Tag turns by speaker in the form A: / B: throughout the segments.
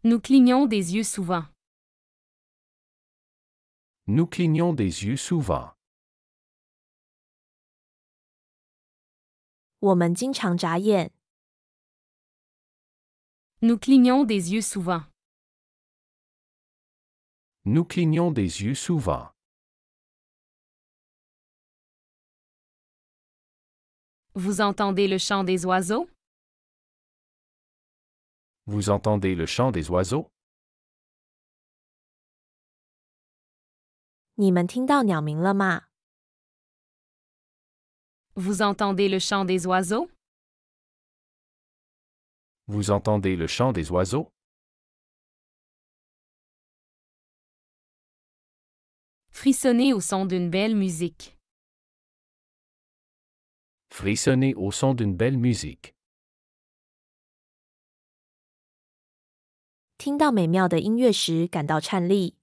A: Nous clignons des yeux souvent.
B: Nous clignons des yeux souvent.
C: 我们经常眨眼。
A: Nous clignons des yeux souvent.
B: Nous clignons des yeux souvent.
A: Vous entendez le chant des oiseaux?
B: Vous entendez le chant des oiseaux?
C: 你们听到鸟鸣了吗？
A: Vous entendez le chant des oiseaux?
B: Vous entendez le chant des oiseaux?
A: Frissonnez au son d'une belle musique.
B: Frissonner au son d'une belle musique.
C: 听到美妙的音乐时感到颤栗。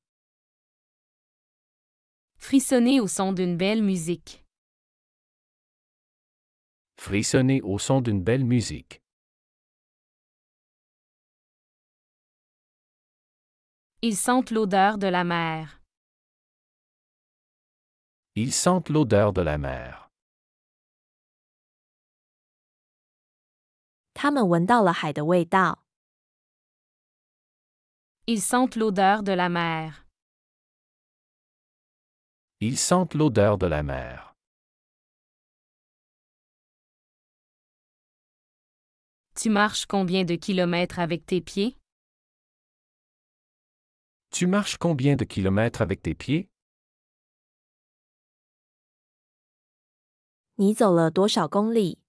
A: Frissonnez au son d'une belle musique.
B: Frissonner au son d'une belle musique.
A: Ils sentent l'odeur de la mer.
B: Ils sentent l'odeur de la mer.
C: 他们闻到了海的味道。
A: Ils sentent l'odeur de la mer.
B: Ils sentent l'odeur de la mer.
A: Tu marches combien de kilomètres avec tes pieds?
B: Tu marches combien de kilomètres avec tes pieds?
C: 你走了多少公里？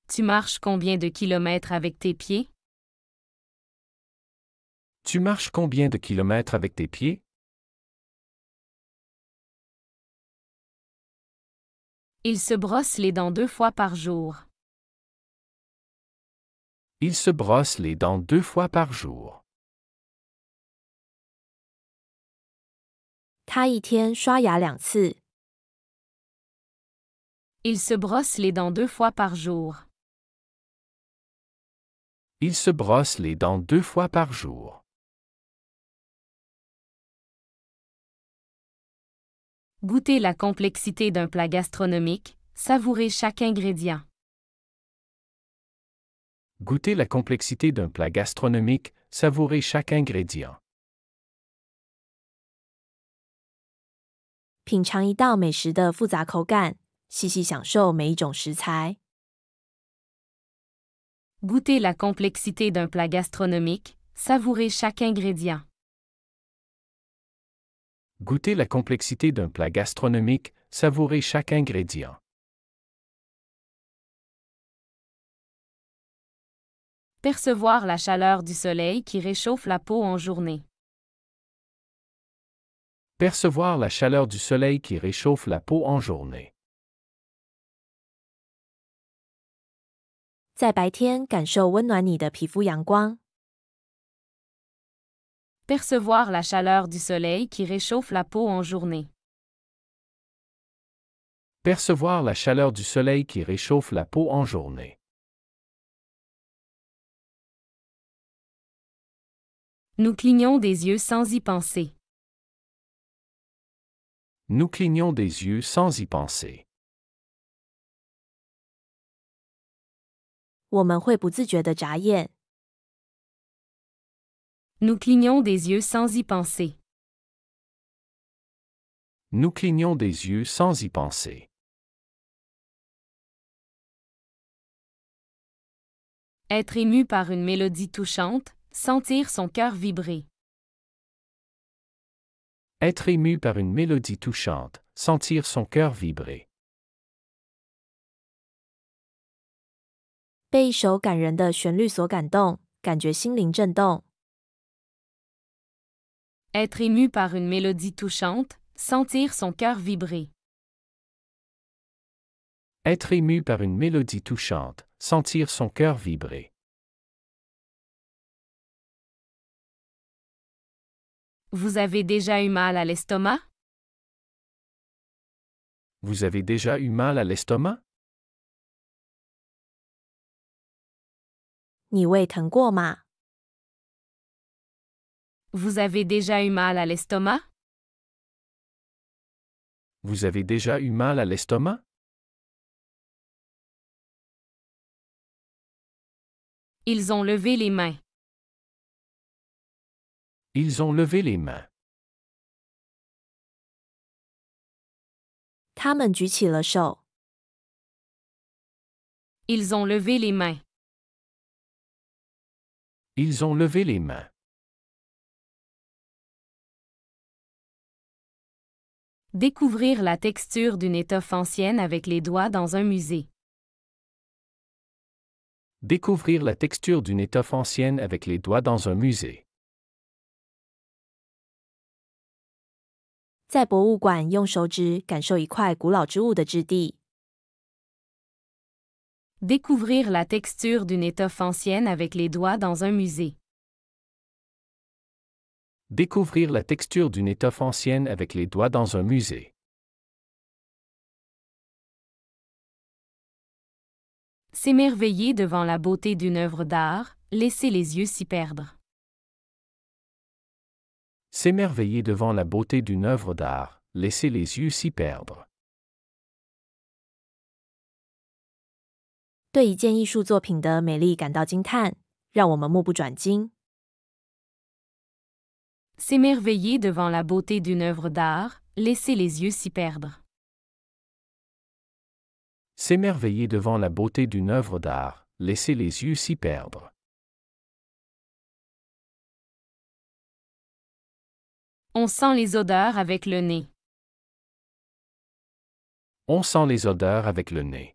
A: Tu marches combien de kilomètres avec tes pieds?
B: Tu marches combien de kilomètres avec tes pieds?
A: Il se brosse les dents 2 fois par jour.
B: Il se brosse les dents 2 fois par jour.
C: 他一天刷牙2次。
A: Il se brosse les dents 2 fois par jour.
B: Il se brosse les dents 2 fois par jour.
A: Goûtez la complexité d'un plat gastronomique, savourez chaque ingrédient.
B: Goûtez la complexité d'un plat gastronomique, savourez chaque ingrédient.
C: 品尝一道美食的复杂口感，细细享受每一种食材。
A: Goûtez la complexité d'un plat gastronomique, savourez chaque ingrédient.
B: Goûtez la complexité d'un plat gastronomique, savourez chaque ingrédient.
A: Percevoir la chaleur du soleil qui réchauffe la peau en journée.
B: Percevoir la chaleur du soleil qui réchauffe la peau en journée.
C: 在白天感受温暖你的皮肤阳光。
A: Percevoir la chaleur du soleil qui réchauffe la peau en journée.
B: Percevoir la chaleur du soleil qui réchauffe la peau en journée.
A: Nous clignons des yeux sans y penser.
B: Nous clignons des yeux sans y penser.
C: 我们会不自觉地眨眼。
A: Nous clignons des yeux sans y penser.
B: Nous clignons des yeux sans y penser.
A: Être ému par une mélodie touchante, sentir son cœur vibrer.
B: Être ému par une mélodie touchante, sentir son cœur vibrer.
C: 被一首感人的旋律所感动，感觉心灵震动。
A: Être ému par une mélodie touchante, sentir son cœur vibrer.
B: Être ému par une mélodie touchante, sentir son cœur vibrer.
A: Vous avez déjà eu mal à l'estomac?
B: Vous avez déjà eu mal à l'estomac?
C: 你胃疼过吗？
A: Vous avez déjà eu mal à l'estomac?
B: Vous avez déjà eu mal à l'estomac?
A: Ils ont levé les mains.
B: Ils ont levé les mains.
C: 他们举起了手。
A: Ils ont levé les mains.
B: Ils ont levé les mains.
A: Découvrir la texture d'une étoffe ancienne avec les doigts dans un musée.
B: Découvrir la texture d'une étoffe ancienne avec les doigts dans un musée.
C: 在博物馆用手指感受一块古老之物的质地。
A: Découvrir la texture d'une étoffe ancienne avec les doigts dans un musée.
B: Découvrir la texture d'une étoffe ancienne avec les doigts dans un musée.
A: S'émerveiller devant la beauté d'une œuvre d'art, laisser les yeux s'y perdre.
B: S'émerveiller devant la beauté d'une œuvre d'art, laisser les yeux s'y perdre.
C: 对一件艺术作品的美丽感到惊叹，让我们目不转睛。
A: S'émerveiller devant la beauté d'une œuvre d'art, laisser les yeux s'y perdre.
B: S'émerveiller devant la beauté d'une œuvre d'art, laisser les yeux s'y perdre.
A: On sent les odeurs avec le nez.
B: On sent les odeurs avec le nez.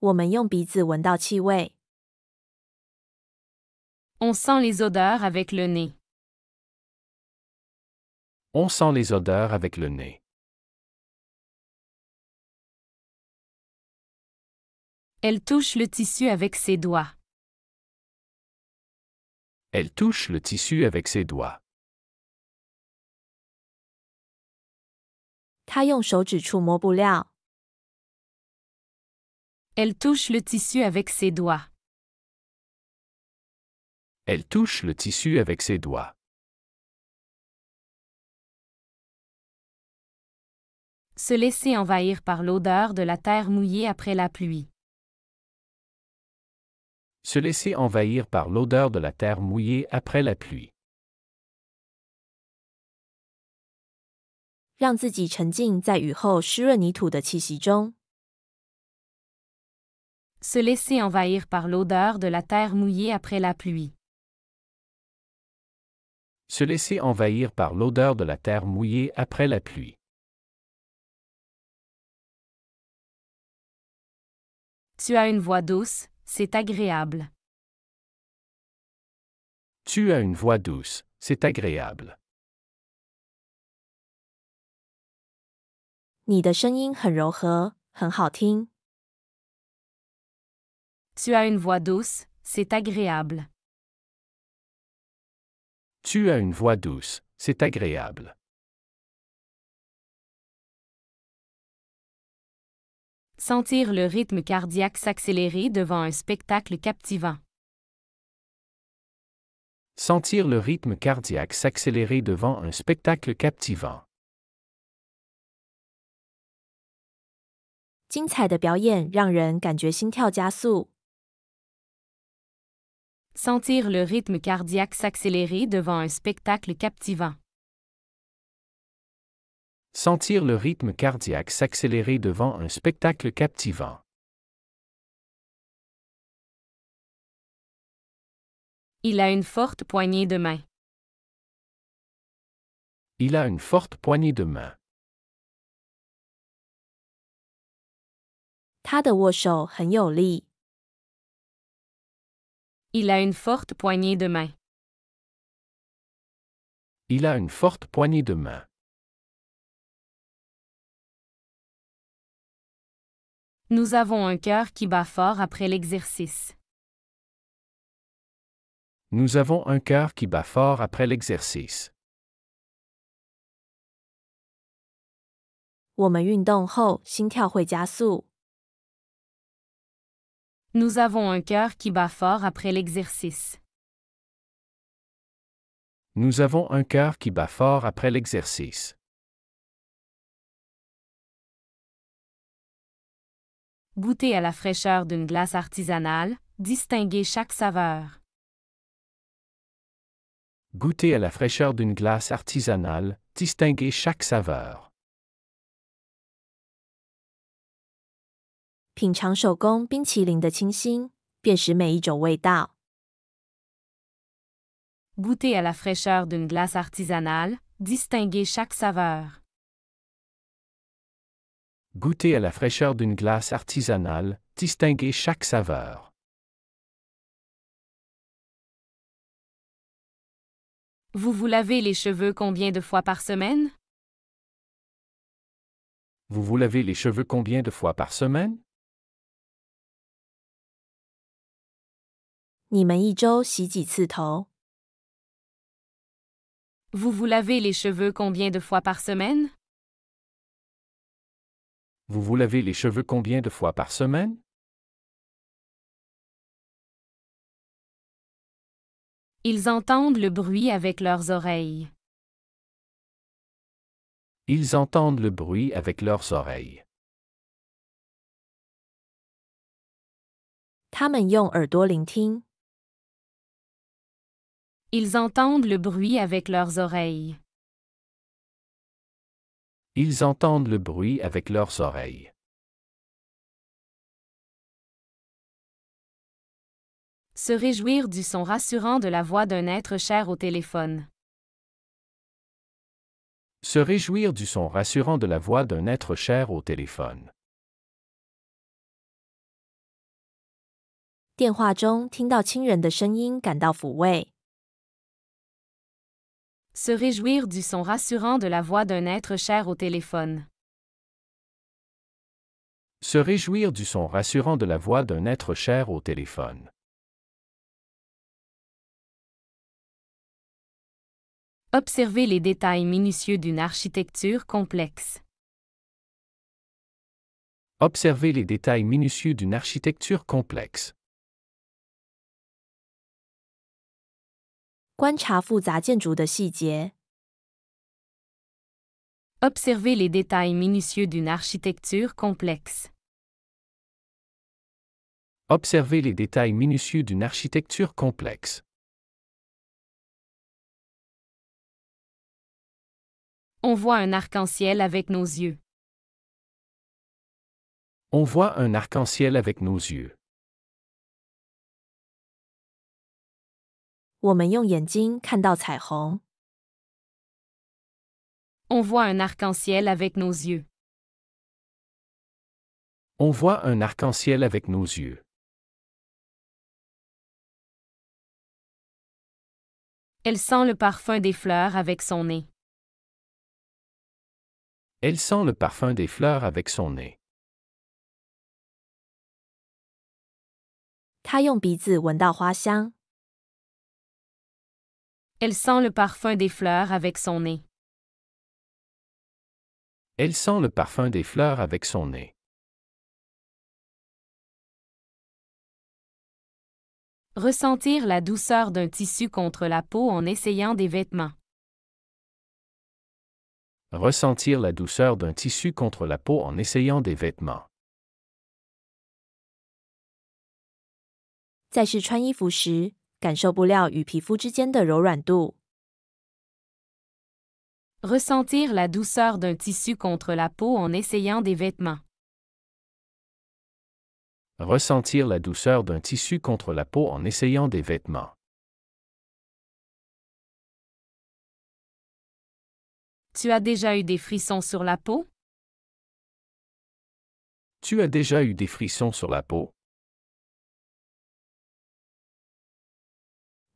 C: 我们用鼻子闻到气味。
A: On sent les odeurs avec le nez.
B: On sent les odeurs avec le nez.
A: Elle touche le tissu avec ses doigts.
B: Elle touche le tissu avec ses doigts.
C: 她用手指触摸布料。
A: Elle touche le tissu avec ses doigts.
B: Elle touche le tissu avec ses doigts.
A: Se laisser envahir par l'odeur de la terre mouillée après la pluie.
B: Se laisser envahir par l'odeur de la terre mouillée après la pluie.
C: 让自己沉浸在雨后湿润泥土的气息中。
A: Se laisser envahir par l'odeur de la terre mouillée après la pluie.
B: Se laisser envahir par l'odeur de la terre mouillée après la pluie.
A: Tu as une voix douce, c'est agréable.
B: Tu as une voix douce, c'est agréable.
C: 你的声音很柔和，很好听。
A: Tu as une voix douce, c'est agréable.
B: Tu as une voix douce, c'est agréable.
A: Sentir le rythme cardiaque s'accélérer devant un spectacle captivant.
B: Sentir le rythme cardiaque s'accélérer devant un spectacle captivant.
C: 精彩的表演让人感觉心跳加速。
A: Sentir le rythme cardiaque s'accélérer devant un spectacle captivant.
B: Sentir le rythme cardiaque s'accélérer devant un spectacle captivant.
A: Il a une forte poignée de main.
B: Il a une forte poignée de main.
C: 他的握手很有力。
A: Il a une forte poignée de main.
B: Il a une forte poignée de main.
A: Nous avons un cœur qui bat fort après l'exercice.
B: Nous avons un cœur qui bat fort après l'exercice.
C: 我们运动后心跳会加速。
A: Nous avons un cœur qui bat fort après l'exercice.
B: Nous avons un cœur qui bat fort après l'exercice.
A: Goûter à la fraîcheur d'une glace artisanale, distinguer chaque saveur.
B: Goûter à la fraîcheur d'une glace artisanale, distinguer chaque saveur.
C: 品尝手工冰淇淋的清新，辨识每一种味道。
A: Goûter à la fraîcheur d'une glace artisanale, distinguer chaque saveur.
B: Goûter à la fraîcheur d'une glace artisanale, distinguer chaque saveur.
A: Vous vous lavez les cheveux combien de fois par semaine?
B: Vous vous lavez les cheveux combien de fois par semaine?
C: 你们一周洗几次头？
A: Vous vous lavez les cheveux combien de fois par semaine?
B: Vous vous lavez les cheveux combien de fois par semaine?
A: Ils entendent le bruit avec leurs oreilles.
B: Ils entendent le bruit avec leurs oreilles.
C: 他们用耳朵聆听。
A: Ils entendent le bruit avec leurs oreilles.
B: Ils entendent le bruit avec leurs oreilles.
A: Se réjouir du son rassurant de la voix d'un être cher au téléphone.
B: Se réjouir du son rassurant de la voix d'un être cher au téléphone.
C: 电话中听到亲人的声音，感到抚慰。
A: Se réjouir du son rassurant de la voix d'un être cher au téléphone.
B: Se réjouir du son rassurant de la voix d'un être cher au téléphone.
A: Observer les détails minutieux d'une architecture complexe.
B: Observer les détails minutieux d'une architecture complexe.
C: 观察复杂建筑的细节。
A: Observer les détails minutieux d'une architecture complexe.
B: Observer les détails minutieux d'une architecture complexe.
A: On voit un arc-en-ciel avec nos yeux.
B: On voit un arc-en-ciel avec nos yeux.
C: 我们用眼睛看到彩虹。
A: On voit un arc-en-ciel avec nos yeux.
B: On voit un arc-en-ciel avec nos yeux.
A: Elle sent le parfum des fleurs avec son nez.
B: Elle sent le parfum des fleurs avec son nez.
C: 她用鼻子闻到花香。
A: Elle sent le parfum des fleurs avec son nez.
B: Elle sent le parfum des fleurs avec son nez.
A: Ressentir la douceur d'un tissu contre la peau en essayant des vêtements.
B: Ressentir la douceur d'un tissu contre la peau en essayant des vêtements.
C: 在试穿衣服时，感受布料与皮肤之间的柔软度。
A: Ressentir la douceur d'un tissu contre la peau en essayant des vêtements.
B: Ressentir la douceur d'un tissu contre la peau en essayant des vêtements.
A: Tu as déjà eu des frissons sur la peau?
B: Tu as déjà eu des frissons sur la peau?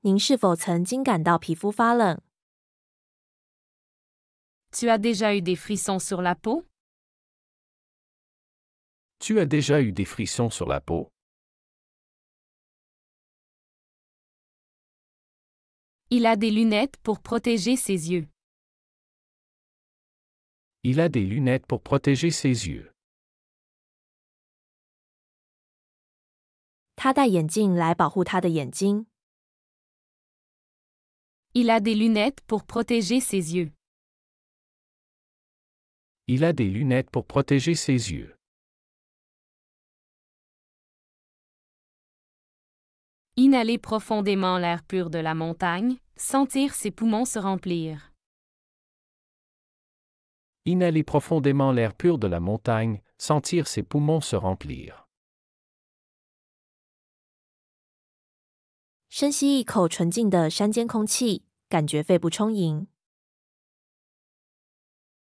C: 您是否曾经感到皮肤发冷？
A: Tu as déjà eu des frissons sur la peau?
B: Tu as déjà eu des frissons sur la peau?
A: Il a des lunettes pour protéger ses yeux.
B: Il a des lunettes pour protéger ses yeux.
C: 他戴眼镜来保护他的眼睛。
A: Il a des lunettes pour protéger ses yeux.
B: Il a des lunettes pour protéger ses yeux.
A: Inhaler profondément l'air pur de la montagne, sentir ses poumons se remplir.
B: Inhaler profondément l'air pur de la montagne, sentir ses poumons se remplir.
C: 深吸一口纯净的山间空气，感觉肺部充盈。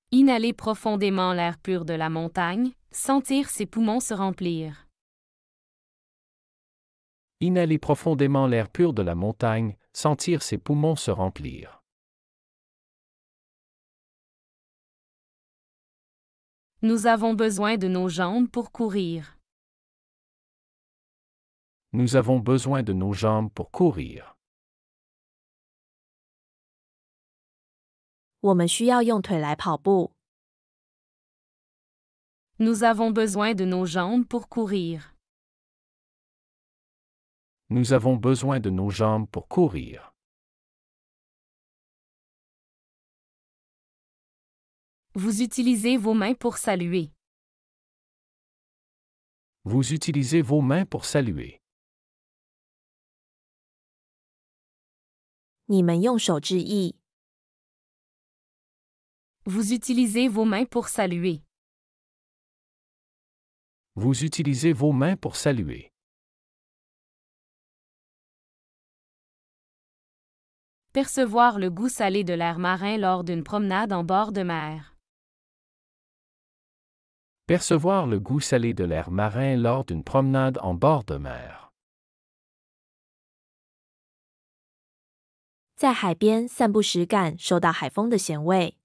A: Inhaler profondément l'air pur de la montagne, sentir ses poumons se remplir.
B: Inhaler profondément l'air pur de la montagne, sentir ses poumons se remplir.
A: Nous avons besoin de nos jambes pour courir.
B: Nous avons besoin de nos jambes pour courir.
C: 我们需要用腿来跑步。
A: Nous avons besoin de nos jambes pour courir.
B: Nous avons besoin de nos jambes pour courir.
A: Vous utilisez vos mains pour saluer.
B: Vous utilisez vos mains pour saluer.
C: 你们用手致意。
A: Vous utilisez vos mains pour saluer.
B: Vous utilisez vos mains pour saluer.
A: Percevoir le goût salé de l'air marin lors d'une promenade en bord de mer.
B: Percevoir le goût salé de l'air marin lors d'une promenade en bord de mer.
C: 在海边散步时感受到海风的咸味。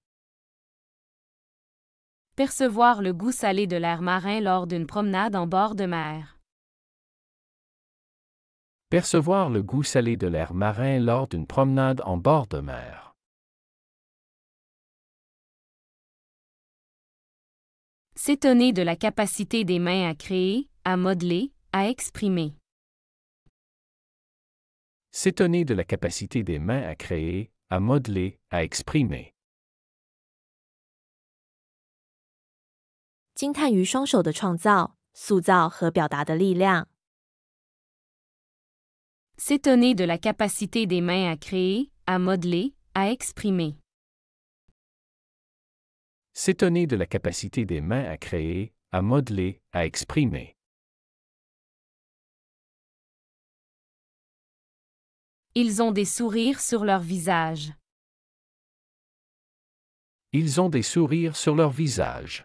A: Percevoir le goût salé de l'air marin lors d'une promenade en bord de mer.
B: Percevoir le goût salé de l'air marin lors d'une promenade en bord de mer.
A: S'étonner de la capacité des mains à créer, à modeler, à exprimer.
B: S'étonner de la capacité des mains à créer, à modeler, à exprimer.
C: 惊叹于双手的创造、塑造和表达的力量。
A: S'étonner de la capacité des mains à créer, à modeler, à exprimer.
B: S'étonner de la capacité des mains à créer, à modeler, à exprimer.
A: Ils ont des sourires sur leur visage.
B: Ils ont des sourires sur leur visage.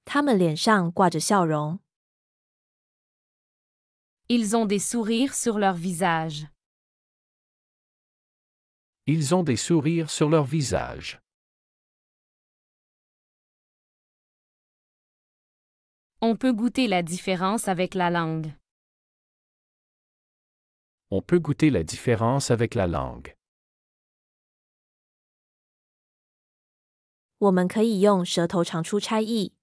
C: 他们脸上挂着笑容。
A: Ils ont des sourires sur leur visage.
B: Ils ont des sourires sur leur visage.
A: On peut goûter la différence avec la langue.
B: On peut goûter la différence avec la langue.
C: 我们可以用舌头尝出差异。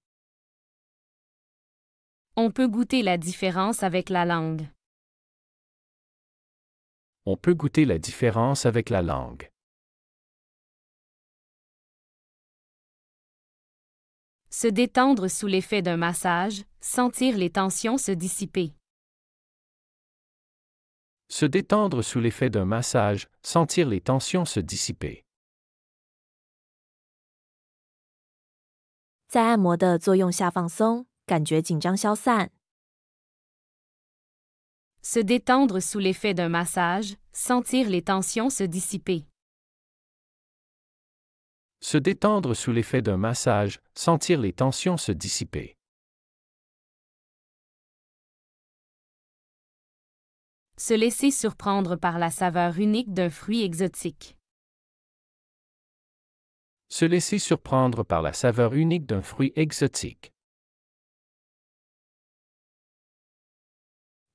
A: On peut goûter la différence avec la langue.
B: On peut goûter la différence avec la langue.
A: Se détendre sous l'effet d'un massage, sentir les tensions se dissiper.
B: Se détendre sous l'effet d'un massage, sentir les tensions se dissiper.
C: 在按摩的作用下放松，感觉紧张消散。
A: Se détendre sous l'effet d'un massage, sentir les tensions se dissiper.
B: Se détendre sous l'effet d'un massage, sentir les tensions se dissiper.
A: Se laisser surprendre par la saveur unique d'un fruit exotique.
B: Se laisser surprendre par la saveur unique d'un fruit exotique.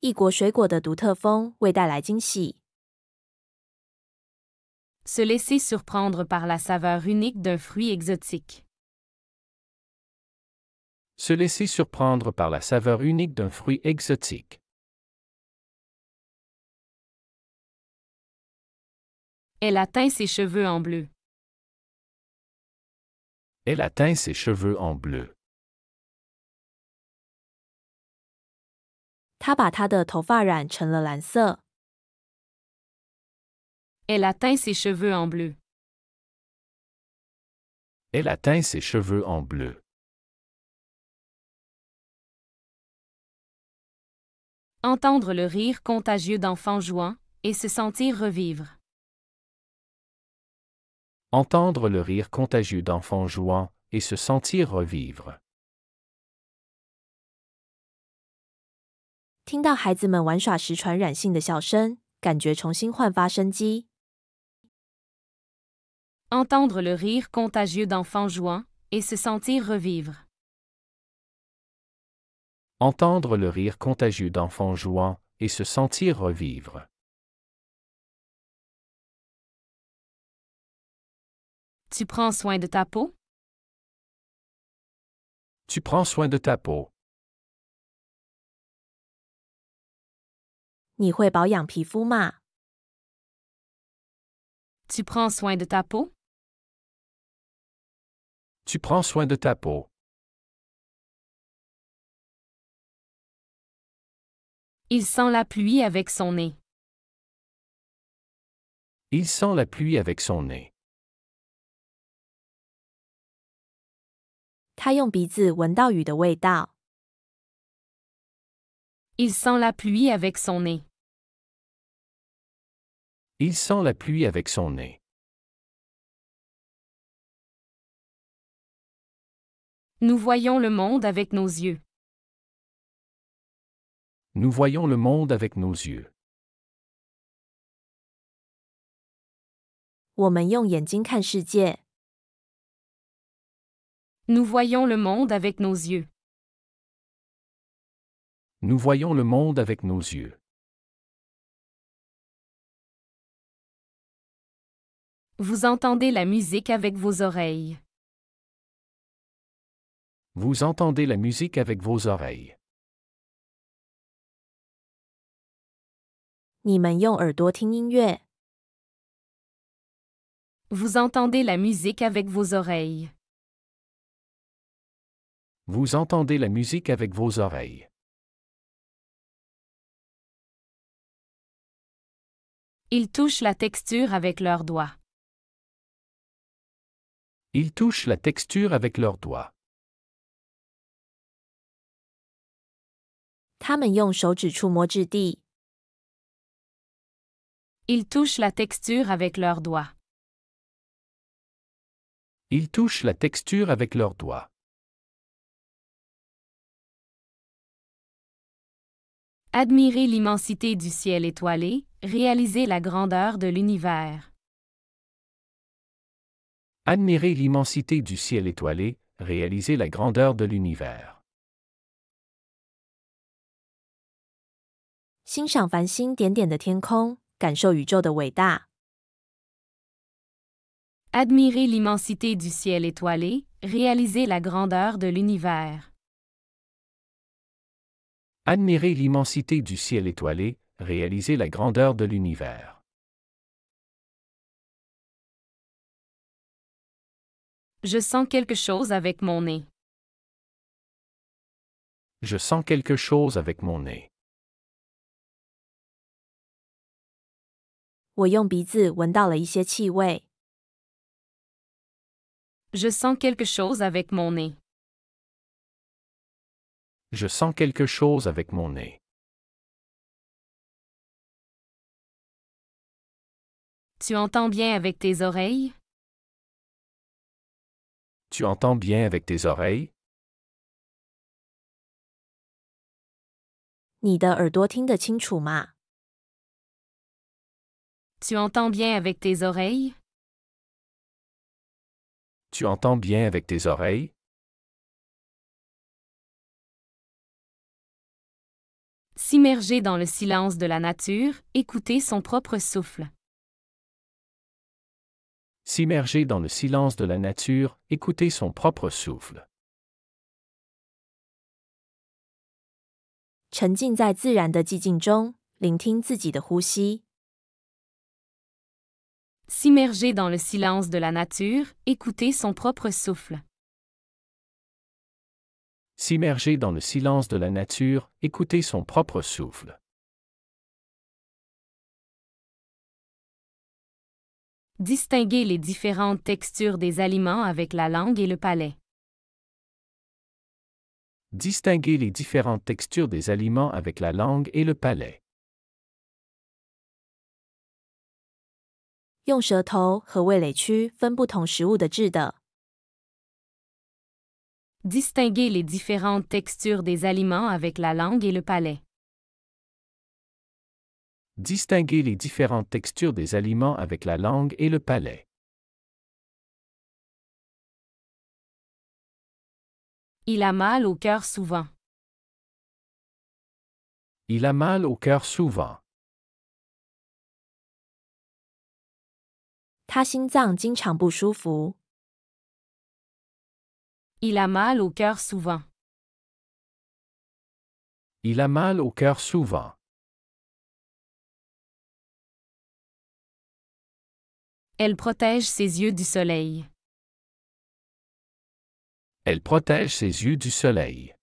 C: 异国水果的独特风，为带来惊喜。
B: Se laisser surprendre par la saveur unique d'un fruit exotique. Se laisser surprendre par la saveur unique d'un fruit exotique. Se laisser surprendre par la saveur unique d'un fruit exotique. Se laisser surprendre par la saveur unique d'un fruit exotique. Se laisser surprendre par la saveur unique d'un fruit exotique.
A: Elle a teint ses cheveux en bleu.
B: Elle a teint ses cheveux en bleu.
C: 她把她的头发染成了蓝色。
A: Elle a teint ses cheveux en bleu.
B: Elle a teint ses cheveux en bleu.
A: Entendre le rire contagieux d'enfants jouant et se sentir revivre.
B: Entendre le rire contagieux d'enfants jouant et se sentir revivre.
C: 听到孩子们玩耍时传染性的笑声，感觉重新焕发生机。
A: Entendre le rire contagieux d'enfants jouant et se sentir revivre.
B: Entendre le rire contagieux d'enfants jouant et se sentir revivre.
A: Tu prends soin de ta peau?
B: Tu prends soin de ta peau.
C: 你会保养皮肤吗？
A: Tu prends soin de ta peau?
B: Tu prends soin de ta peau.
A: Il sent la pluie avec son nez.
B: Il sent la pluie avec son nez.
C: 他用鼻子闻到雨的味道。
A: Il sent la pluie avec son nez.
B: Il sent la pluie avec son nez.
A: Nous voyons le monde avec nos yeux.
B: Nous voyons le monde avec nos yeux.
C: 我们用眼睛看世界。
A: Nous voyons le monde avec nos yeux.
B: Nous voyons le monde avec nos yeux.
A: Vous entendez la musique avec vos oreilles.
B: Vous entendez la musique avec vos oreilles.
C: 你们用耳朵听音乐。
A: Vous entendez la musique avec vos oreilles.
B: Vous entendez la musique avec vos oreilles.
A: Ils touchent la texture avec leurs doigts.
B: Ils touchent la texture avec leurs doigts.
C: 他们用手指触摸质地。
A: Ils touchent la texture avec leurs doigts.
B: Ils touchent la texture avec leurs doigts.
A: Admirez l'immensité du ciel étoilé, réalisez la grandeur de l'univers.
B: Admirez l'immensité du ciel étoilé, réalisez la grandeur de l'univers.
C: 欣赏繁星点点的天空，感受宇宙的伟大。
A: Admirez l'immensité du ciel étoilé, réalisez la grandeur de l'univers.
B: Admirez l'immensité du ciel étoilé, réalisez la grandeur de l'univers.
A: Je sens quelque chose avec mon nez.
B: Je sens quelque chose avec mon nez.
C: 我用鼻子闻到了一些气味。
A: Je sens quelque chose avec mon nez.
B: Je sens quelque chose avec mon nez.
A: Tu entends bien avec tes oreilles?
B: Tu entends bien avec tes oreilles?
C: 你的耳朵听得清楚吗？
A: Tu entends bien avec tes oreilles?
B: Tu entends bien avec tes oreilles?
A: S'immerger dans le silence de la nature, écouter son propre souffle.
B: S'immerger dans le silence de la nature, écouter son propre souffle.
C: 沉浸在自然的寂静中，聆听自己的呼吸。
A: S'immerger dans le silence de la nature, écouter son propre souffle.
B: S'immerger dans le silence de la nature, écouter son propre souffle.
A: Distinguer les différentes textures des aliments avec la langue et le palais.
B: Distinguer les différentes textures des aliments avec la langue et le palais.
C: 用舌头和味蕾区分不同食物的质的。
A: Distinguer les différentes textures des aliments avec la langue et le palais.
B: Distinguer les différentes textures des aliments avec la langue et le palais.
A: Il a mal au cœur souvent.
B: Il a mal au cœur souvent.
C: 他心脏经常不舒服。
A: Il a mal au cœur souvent.
B: Il a mal au cœur souvent.
A: Elle protège ses yeux du soleil.
B: Elle protège ses yeux du soleil.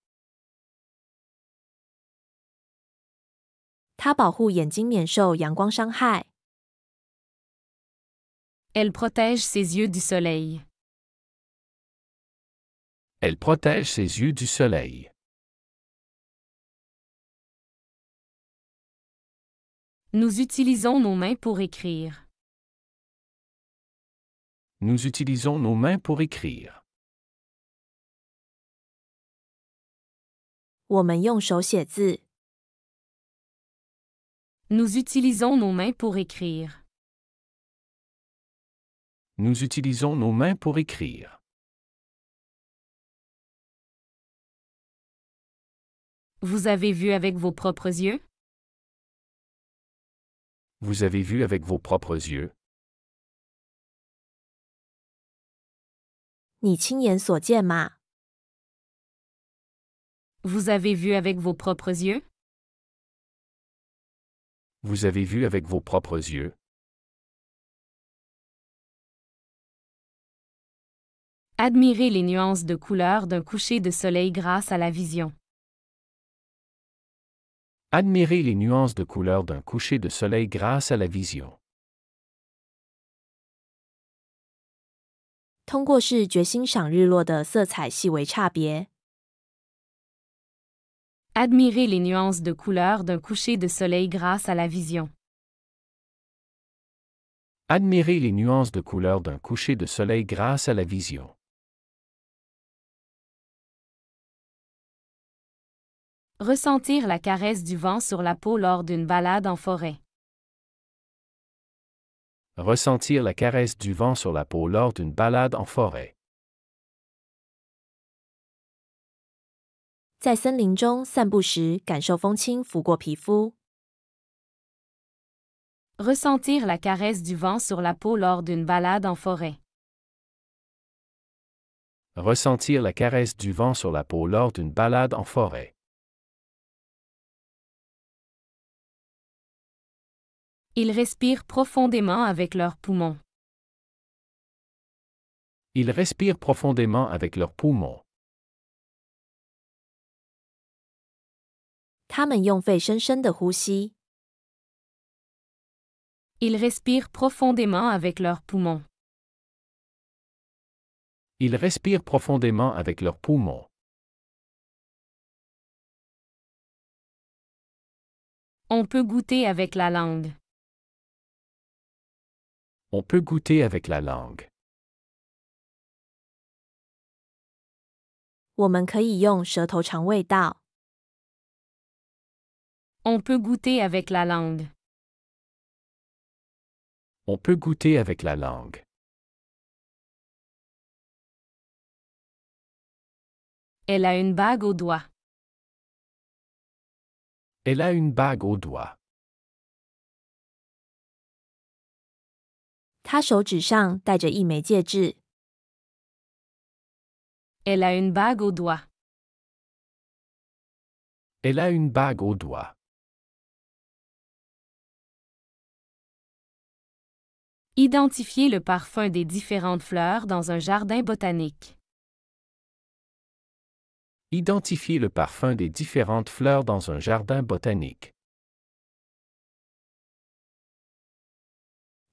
C: 它保护眼睛免受阳光伤害。
A: Elle protège ses yeux du soleil.
B: Elle protège ses yeux du soleil.
A: Nous utilisons nos mains pour écrire.
B: Nous utilisons nos mains pour écrire.
C: 我们用手写字。
A: Nous utilisons nos mains pour écrire.
B: Nous utilisons nos mains pour écrire.
A: Vous avez vu avec vos propres yeux?
B: Vous avez vu avec vos propres yeux?
C: 你亲眼所见吗？
A: Vous avez vu avec vos propres yeux?
B: Vous avez vu avec vos propres yeux?
A: Admirez les nuances de couleurs d'un coucher de soleil grâce à la vision.
B: Admirez les nuances de couleurs d'un coucher de soleil grâce à la vision.
C: 通过视觉欣赏日落的色彩细微差别。
A: Admirez les nuances de couleurs d'un coucher de soleil grâce à la vision.
B: Admirez les nuances de couleurs d'un coucher de soleil grâce à la vision.
A: Ressentir la caresse du vent sur la peau lors d'une balade en forêt.
B: Ressentir la caresse du vent sur la peau lors d'une balade en forêt.
C: 在森林中散步时，感受风轻拂过皮肤。
A: Ressentir la caresse du vent sur la peau lors d'une balade en forêt.
B: Ressentir la caresse du vent sur la peau lors d'une balade en forêt.
A: Ils respirent profondément avec leurs poumons.
B: Ils respirent profondément avec leurs poumons.
C: 他们用肺深深的呼吸。
A: Ils respirent profondément avec leurs poumons.
B: Ils respirent profondément avec leurs poumons.
A: On peut goûter avec la langue.
B: On peut goûter avec la langue.
C: 我们可以用舌头尝味道。
A: On peut goûter avec la langue.
B: On peut goûter avec la langue.
A: Elle a une bague au doigt.
B: Elle a une bague au doigt.
C: 他手指上戴着一枚戒指。
A: Elle a une bague au doigt.
B: Elle a une bague au doigt.
A: Identifiez le parfum des différentes fleurs dans un jardin botanique.
B: Identifiez le parfum des différentes fleurs dans un jardin botanique.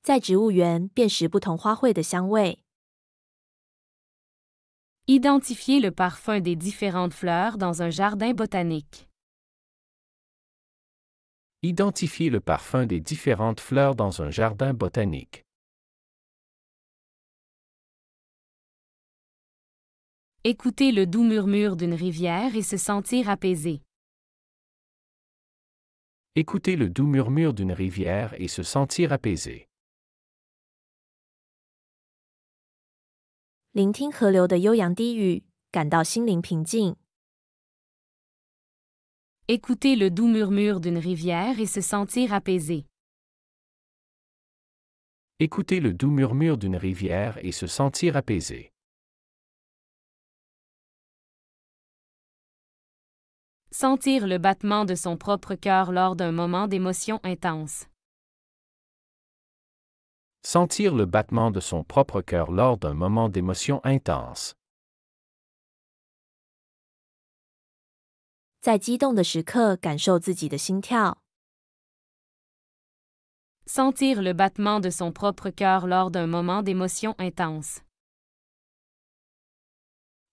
C: 在植物园辨识不同花卉的香味。
A: Identifiez le parfum des différentes fleurs dans un jardin botanique.
B: Identifiez le parfum des différentes fleurs dans un jardin botanique.
A: Écoutez le doux murmure d'une rivière et se sentir apaisé.
B: Écoutez le doux murmure d'une rivière et se sentir apaisé.
C: 聆听河流的悠扬低语，感到心灵平静。
A: Écoutez le doux murmure d'une rivière et se sentir apaisé.
B: Écoutez le doux murmure d'une rivière et se sentir apaisé.
A: Sentir le battement de son propre cœur lors d'un moment d'émotion intense.
B: Sentir le battement de son propre cœur lors d'un moment d'émotion intense.
C: 在激动的时刻，感受自己的心跳。
A: Sentir le battement de son propre cœur lors d'un moment d'émotion intense.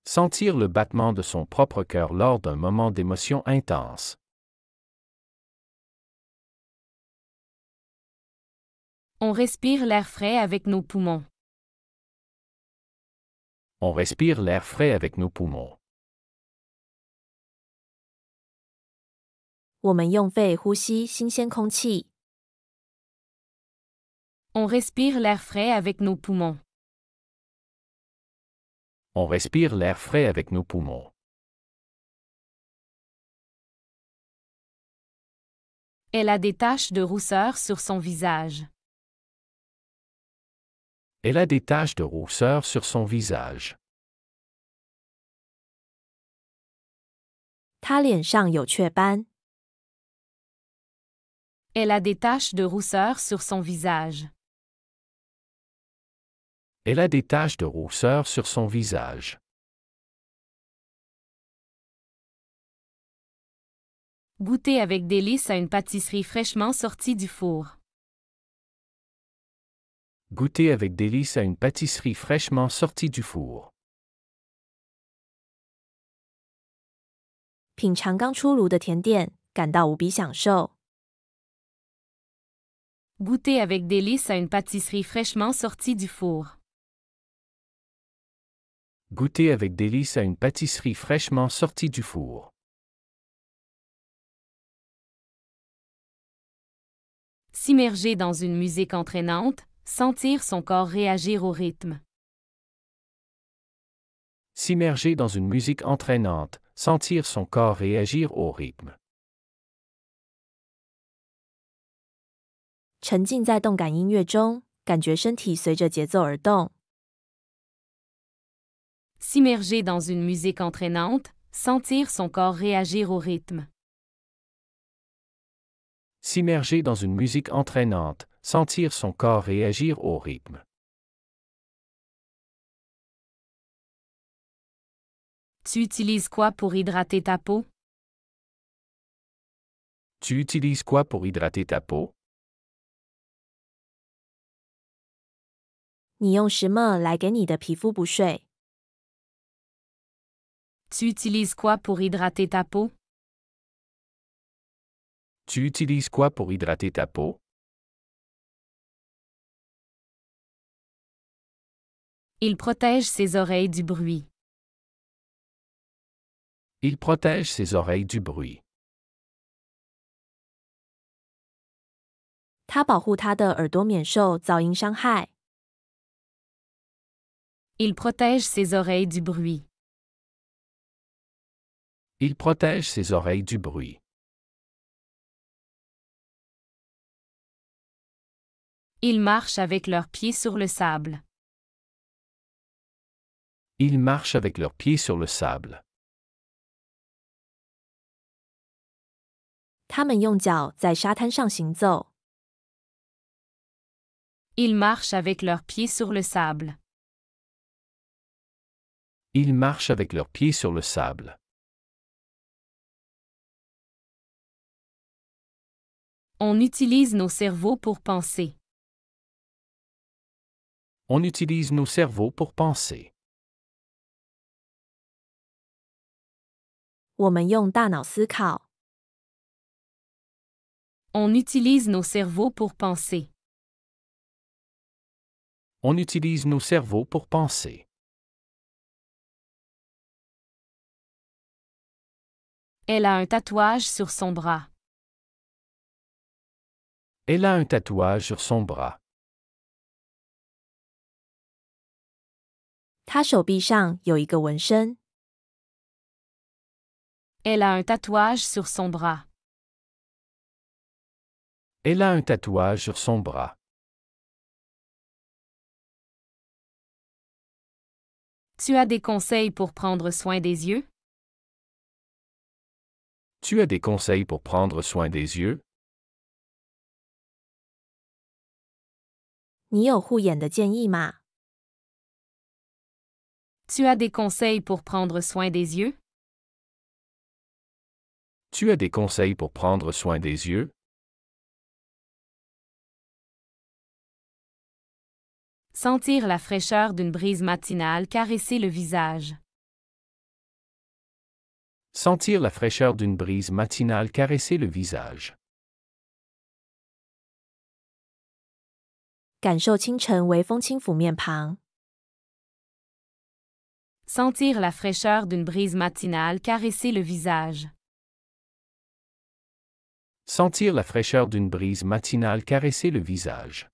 B: Sentir le battement de son propre cœur lors d'un moment d'émotion intense.
A: On respire l'air frais avec nos poumons.
B: On respire l'air frais avec nos poumons.
C: 我们用肺呼吸新鲜空气。
A: On respire l'air frais avec nos poumons.
B: On respire l'air frais avec nos poumons.
A: Elle a des taches de rousseur sur son visage.
B: Elle a des taches de rousseur sur son visage.
C: 她脸上有雀斑。
A: Elle a des taches de rousseur sur son visage.
B: Elle a des taches de rousseur sur son visage.
A: Goûter avec délice à une pâtisserie fraîchement sortie du four.
B: Goûter avec délice à une pâtisserie fraîchement sortie du four.
C: 品尝刚出炉的甜点，感到无比享受。
A: Goûter avec délice à une pâtisserie fraîchement sortie du four.
B: Goûter avec délice à une pâtisserie fraîchement sortie du four.
A: S'immerger dans une musique entraînante, sentir son corps réagir au rythme.
B: S'immerger dans une musique entraînante, sentir son corps réagir au rythme.
C: 沉浸在动感音乐中，感觉身体随着节奏而动。
A: S'immerger dans une musique entraînante, sentir son corps réagir au rythme.
B: S'immerger dans une musique entraînante, sentir son corps réagir au rythme.
A: Tu utilises quoi pour hydrater ta peau?
B: Tu utilises quoi pour hydrater ta peau?
C: 你用什么来给你的皮肤补水？
A: Tu utilises quoi pour hydrater ta peau?
B: Tu utilises quoi pour hydrater ta peau?
A: Il protège ses oreilles du bruit.
B: Il protège ses oreilles du bruit.
C: 它保护它的耳朵免受噪音伤害。
A: Il protège ses oreilles du bruit.
B: Il protège ses oreilles du bruit.
A: Ils marchent avec leurs pieds sur le sable.
B: Ils marchent avec leurs pieds sur le sable.
C: 他们用脚在沙滩上行走。
A: Ils marchent avec leurs pieds sur le sable.
B: Ils marchent avec leurs pieds sur le sable.
A: On utilise nos cerveaux pour penser.
B: On utilise nos cerveaux pour penser.
C: 我们用大脑思考。
A: On utilise nos cerveaux pour penser.
B: On utilise nos cerveaux pour penser.
A: Elle a un tatouage sur son bras.
B: Elle a un tatouage sur son bras.
C: 她手臂上有一个纹身。
A: Elle a un tatouage sur son bras.
B: Elle a un tatouage sur son bras.
A: Tu as des conseils pour prendre soin des yeux?
B: Tu as des conseils pour prendre soin des yeux?
C: 你有护眼的建议吗？
A: Tu as des conseils pour prendre soin des yeux?
B: Tu as des conseils pour prendre soin des yeux?
A: Sentir la fraîcheur d'une brise matinale caresser le visage.
B: Sentir la fraîcheur d'une brise matinale caresser le visage.
C: 感受清晨微风轻抚面庞。
A: Sentir la fraîcheur d'une brise matinale caresser le visage.
B: Sentir la fraîcheur d'une brise matinale caresser le visage.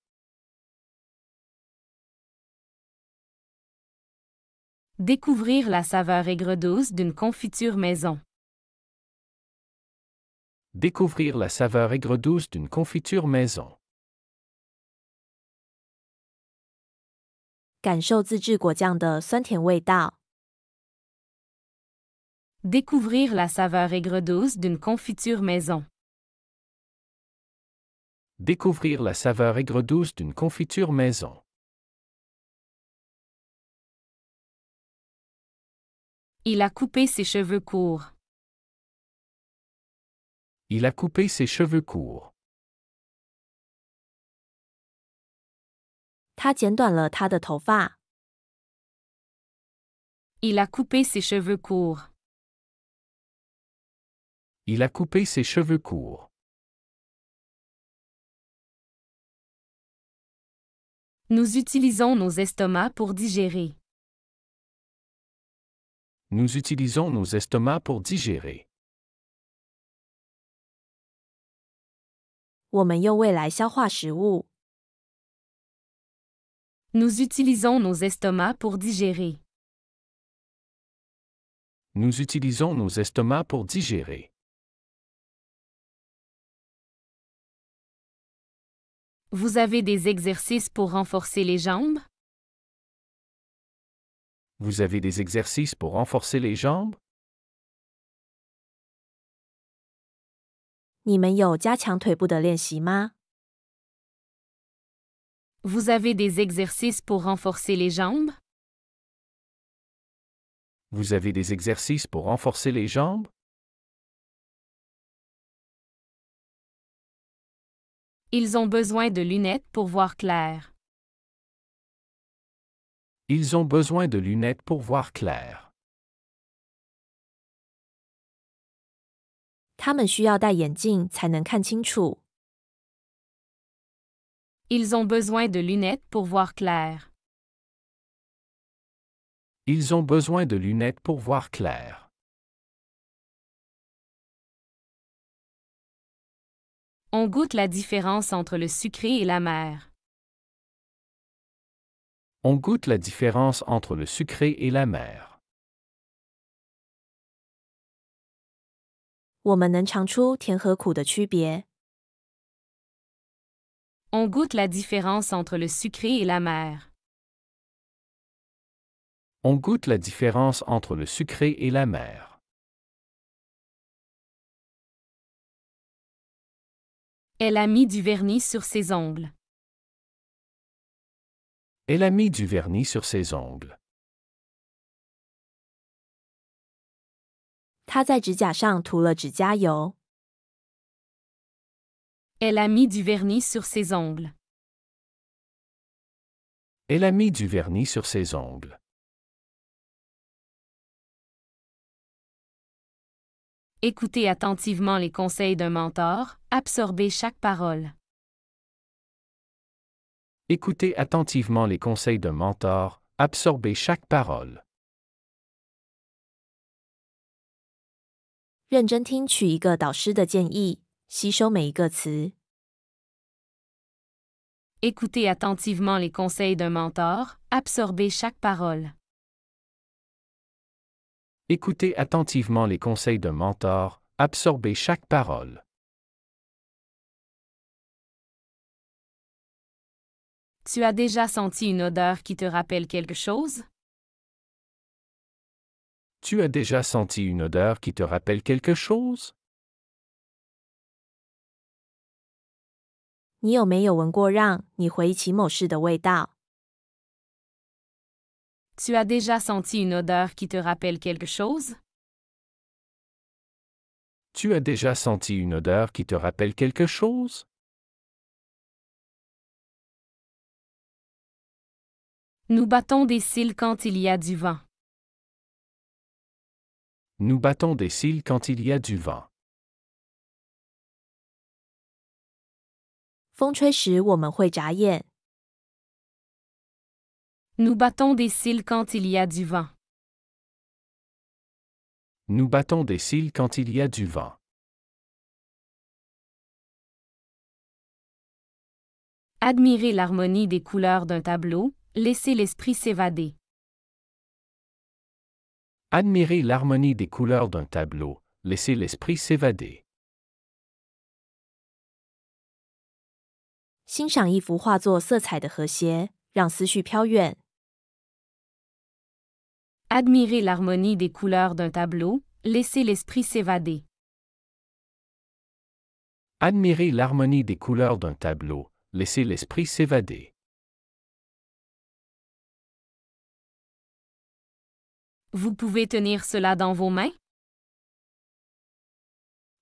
A: Découvrir la saveur aigre-douce d'une confiture maison.
B: Découvrir la saveur aigre-douce d'une confiture maison.
C: 感受自制果酱的酸甜味道。
A: Découvrir la saveur aigre-douce d'une confiture maison.
B: Découvrir la saveur aigre-douce d'une confiture maison.
A: Il a coupé ses cheveux courts.
B: Il a coupé ses cheveux courts.
C: 他剪短了他的头发。
A: Il a coupé ses cheveux courts.
B: Il a coupé ses cheveux courts.
A: Nous utilisons nos estomacs pour digérer.
B: Nous utilisons nos estomacs pour digérer.
C: 我们用胃来消化食物。
A: Nous utilisons nos estomacs pour digérer.
B: Nous utilisons nos estomacs pour digérer.
A: Vous avez des exercices pour renforcer les jambes?
B: Vous avez des exercices pour renforcer les jambes?
C: 你们有加强腿部的练习吗？
A: Vous avez des exercices pour renforcer les jambes?
B: Vous avez des exercices pour renforcer les jambes?
A: Ils ont besoin de lunettes pour voir clair.
B: Ils ont besoin de lunettes pour voir clair.
C: 他们需要戴眼镜才能看清楚。
A: Ils ont besoin de lunettes pour voir clair.
B: Ils ont besoin de lunettes pour voir clair.
A: On goûte la différence entre le sucré et l'amer.
B: On goûte la différence entre le sucré et l'amer.
C: 我们能尝出甜和苦的区别。
A: On goûte la différence entre le sucré et l'amer.
B: On goûte la différence entre le sucré et l'amer.
A: Elle a mis du vernis sur ses ongles.
B: Elle a mis du vernis sur ses ongles.
C: 她在指甲上涂了指甲油。
A: Elle a mis du vernis sur ses ongles.
B: Elle a mis du vernis sur ses ongles.
A: Écoutez attentivement les conseils d'un mentor, absorbez chaque parole.
B: Écoutez attentivement les conseils d'un mentor, absorbez chaque parole.
C: 认真听取一个导师的建议，吸收每一个词。
A: Écoutez attentivement les conseils d'un mentor, absorbez chaque parole.
B: Écoutez attentivement les conseils d'un mentor, absorbez chaque parole.
A: Tu as déjà senti une odeur qui te rappelle quelque chose?
B: Tu as déjà senti une odeur qui te rappelle quelque chose?
C: 你有没有闻过让你回忆起某事的味道？
A: Tu as déjà senti une odeur qui te rappelle quelque chose?
B: Tu as déjà senti une odeur qui te rappelle quelque chose?
A: Nous battons des cils quand il y a du vent.
B: Nous battons des cils quand il y a du vent.
C: 风吹时我们会眨眼。
A: Nous battons des cils quand il y a du vent.
B: Nous battons des cils quand il y a du vent.
A: Admirez l'harmonie des couleurs d'un tableau, laissez l'esprit s'évader.
B: Admirez l'harmonie des couleurs d'un tableau, laissez l'esprit s'évader.
C: 欣赏一幅画作色彩的和谐，让思绪飘远。
A: Admirez l'harmonie des couleurs d'un tableau, laissez l'esprit s'évader.
B: Admirez l'harmonie des couleurs d'un tableau, laissez l'esprit s'évader.
A: Vous pouvez tenir cela dans vos mains?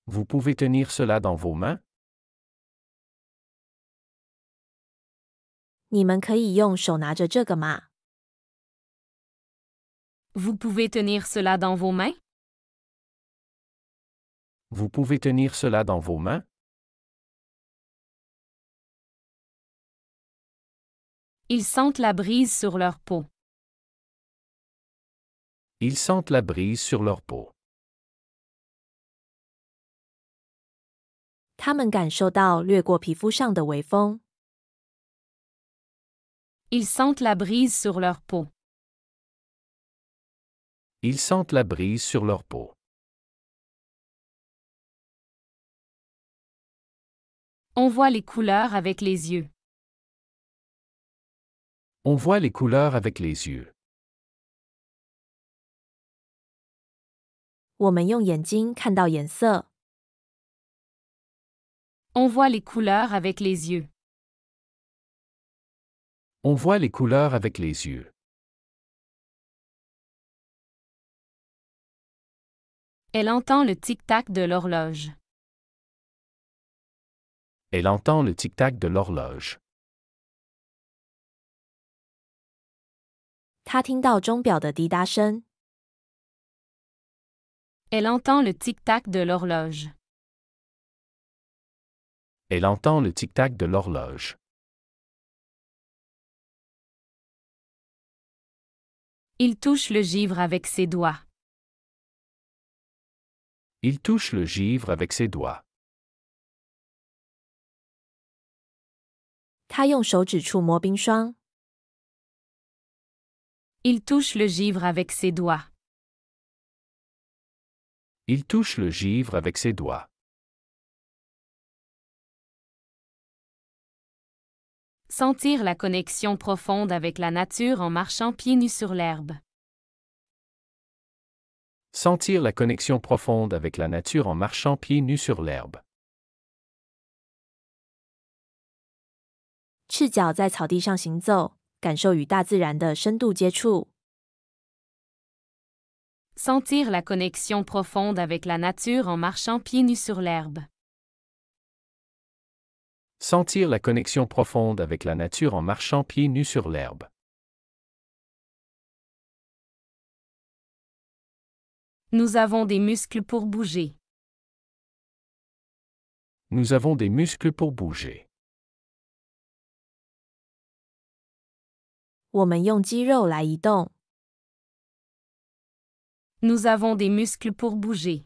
B: Vous pouvez tenir cela dans vos mains?
C: 你们可以用手拿着这个吗？
A: Vous pouvez tenir cela dans vos mains?
B: Vous pouvez tenir cela dans vos mains?
A: Ils sentent la brise sur leur peau.
B: Ils sentent la brise sur leur peau.
C: 他们感受到掠过皮肤上的微风。
A: Ils sentent la brise sur leur peau.
B: Ils sentent la brise sur leur peau.
A: On voit les couleurs avec les yeux.
B: On voit les couleurs avec les yeux.
C: 我们用眼睛看到颜色。
A: On voit les couleurs avec les yeux.
B: On voit les couleurs avec les yeux.
A: Elle entend le tic-tac de l'horloge.
B: Elle entend le tic-tac de l'horloge.
C: 她听到钟表的滴答声。
A: Elle entend le tic-tac de l'horloge.
B: Elle entend le tic-tac de l'horloge.
A: Il touche le givre avec ses doigts.
B: Il touche le givre avec ses doigts.
C: 她用手指触摸冰霜。
A: Il touche le givre avec ses doigts.
B: Il touche le givre avec ses doigts.
A: Sentir la connexion profonde avec la nature en marchant pieds nus sur l'herbe.
B: Sentir la connexion profonde avec la nature en marchant pieds nus sur l'herbe.
C: 赤脚在草地上行走，感受与大自然的深度接触。
A: Sentir la connexion profonde avec la nature en marchant pieds nus sur l'herbe.
B: Sentir la connexion profonde avec la nature en marchant pieds nus sur l'herbe.
A: Nous avons des muscles pour bouger.
B: Nous avons des muscles pour bouger.
C: 我们用肌肉来移动。
A: Nous avons des muscles pour bouger.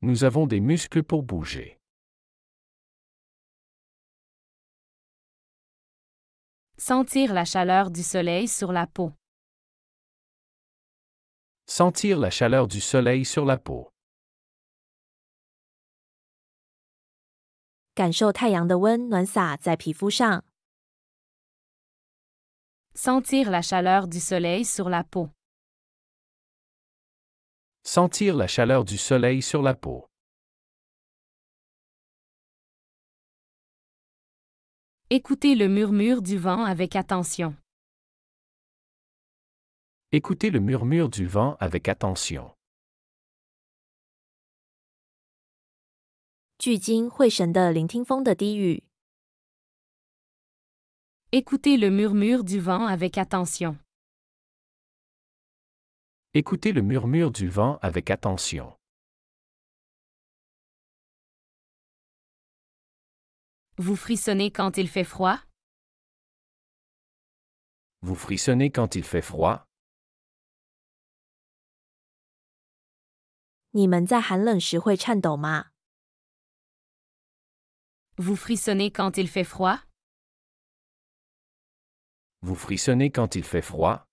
B: Nous avons des muscles pour bouger.
A: Sentir la chaleur du soleil sur la peau.
B: Sentir la chaleur du soleil sur la peau.
C: 感受太阳的温暖洒在皮肤上。
A: Sentir la chaleur du soleil sur la peau.
B: Sentir la chaleur du soleil sur la peau.
A: Écouter le murmure du vent avec attention.
B: Écoutez le murmure du vent avec attention.
C: 聚精会神地聆听风的低语。
A: Écoutez le murmure du vent avec attention.
B: Écoutez le murmure du vent avec attention.
A: Vous frissonnez quand il fait froid?
B: Vous frissonnez quand il fait froid?
C: 你们在寒冷时会颤抖吗？
A: Vous frissonnez quand il fait froid?
B: Vous frissonnez quand il fait froid?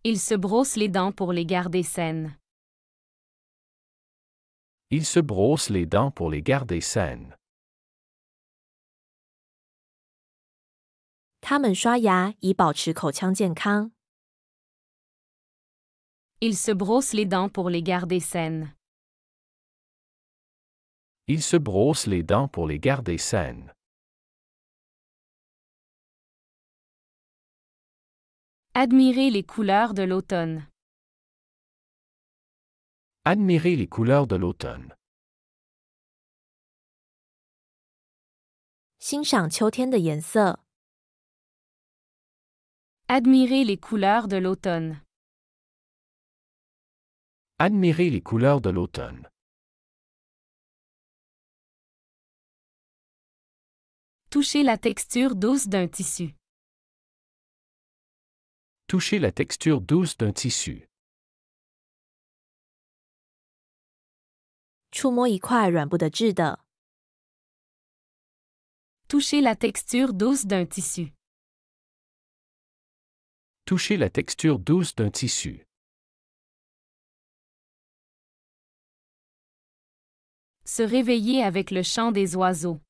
A: Il se brosse les dents pour les garder saines.
B: Il se brosse les dents pour les garder saines.
C: 他们刷牙以保持口腔健康。
A: Il se brosse les dents pour les garder saines.
B: Il se brosse les dents pour les garder saines.
A: Admirer les couleurs de l'automne.
B: Admirez les couleurs de l'automne.
C: 欣赏秋天的颜色。
A: Admirer les couleurs de l'automne.
B: Admirez les couleurs de l'automne.
A: Toucher la texture douce d'un tissu.
B: Touchez la texture douce d'un tissu.
C: 触摸一块软不得志的。
A: Toucher la texture douce d'un tissu.
B: Touchez la texture douce d'un tissu.
A: Se réveiller avec le chant des oiseaux.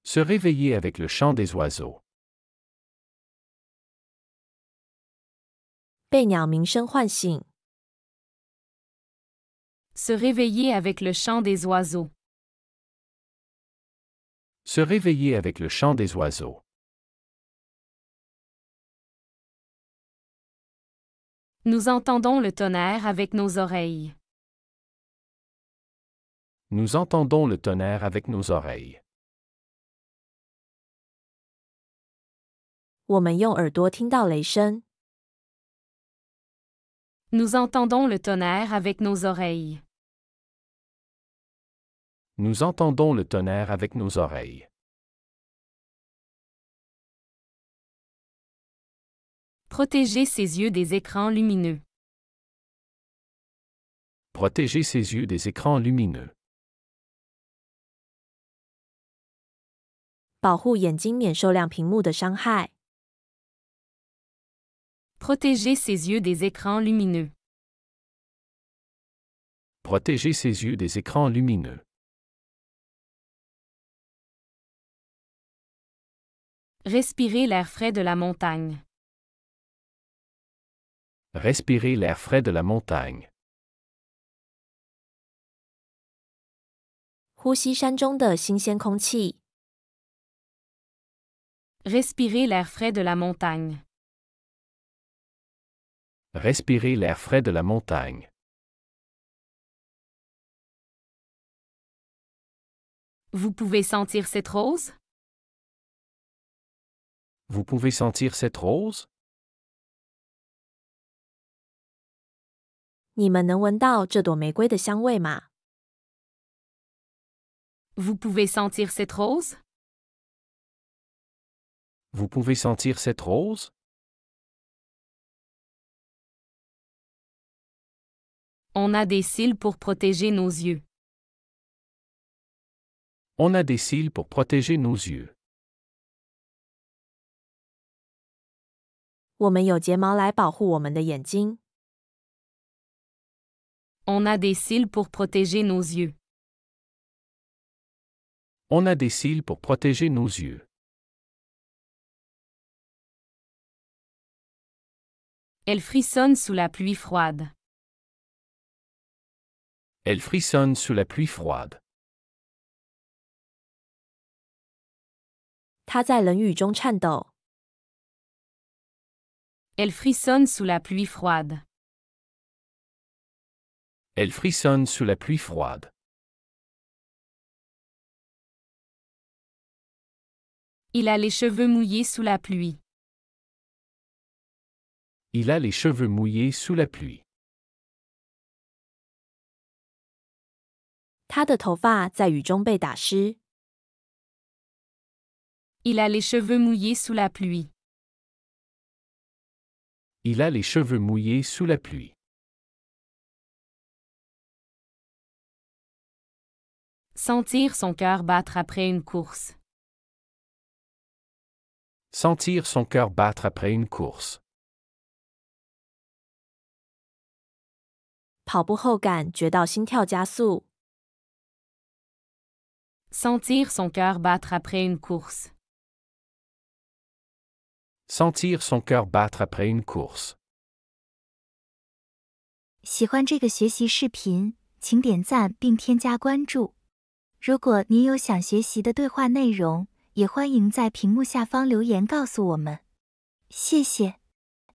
B: Se réveiller avec le chant des oiseaux.
C: 被鸟鸣声唤醒。
A: Se réveiller avec le chant des oiseaux.
B: Se réveiller avec le chant des oiseaux.
A: Nous entendons le tonnerre avec nos oreilles.
B: Nous entendons le tonnerre avec nos oreilles.
C: 我们用耳朵听到雷声。
A: Nous entendons le tonnerre avec nos oreilles.
B: Nous entendons le tonnerre avec nos oreilles.
A: Protéger ses yeux des écrans lumineux.
B: Protéger ses yeux des écrans lumineux.
C: 保护眼睛免受亮屏幕的伤害。
A: Protéger ses yeux des écrans lumineux.
B: Protéger ses yeux des écrans lumineux.
A: Respirer l'air frais de la montagne.
B: Respirer l'air frais de la montagne.
C: 呼吸山中的新鲜空气。
A: Respirer l'air frais de la montagne.
B: Respirer l'air frais de la montagne.
A: Vous pouvez sentir cette rose?
B: Vous pouvez sentir cette rose?
C: 你们能闻到这朵玫瑰的香味吗？
A: Vous pouvez sentir cette rose?
B: Vous pouvez sentir cette rose?
A: On a des cils pour protéger nos yeux.
B: On a des cils pour protéger nos yeux.
C: 我们有睫毛来保护我们的眼睛。
A: On a des cils pour protéger nos yeux.
B: On a des cils pour protéger nos yeux.
A: Elle frissonne sous la pluie froide.
B: Elle frissonne sous la pluie froide.
C: 它在冷雨中颤抖。
A: Elle frissonne sous la pluie froide.
B: Elle frissonne sous la pluie froide.
A: Il a les cheveux mouillés sous la pluie.
B: Il a les cheveux mouillés sous la pluie.
C: 他的头发在雨中被打湿。
A: Il a les cheveux mouillés sous la pluie.
B: Il a les cheveux mouillés sous la pluie.
A: Sentir son cœur battre après une course.
B: Sentir son cœur battre après une course.
C: 跑步后感觉到心跳加速。
A: Sentir son cœur battre après une course.
B: Sentir son cœur battre après une course.
D: 喜欢这个学习视频，请点赞并添加关注。如果您有想学习的对话内容，也欢迎在屏幕下方留言告诉我们。谢谢。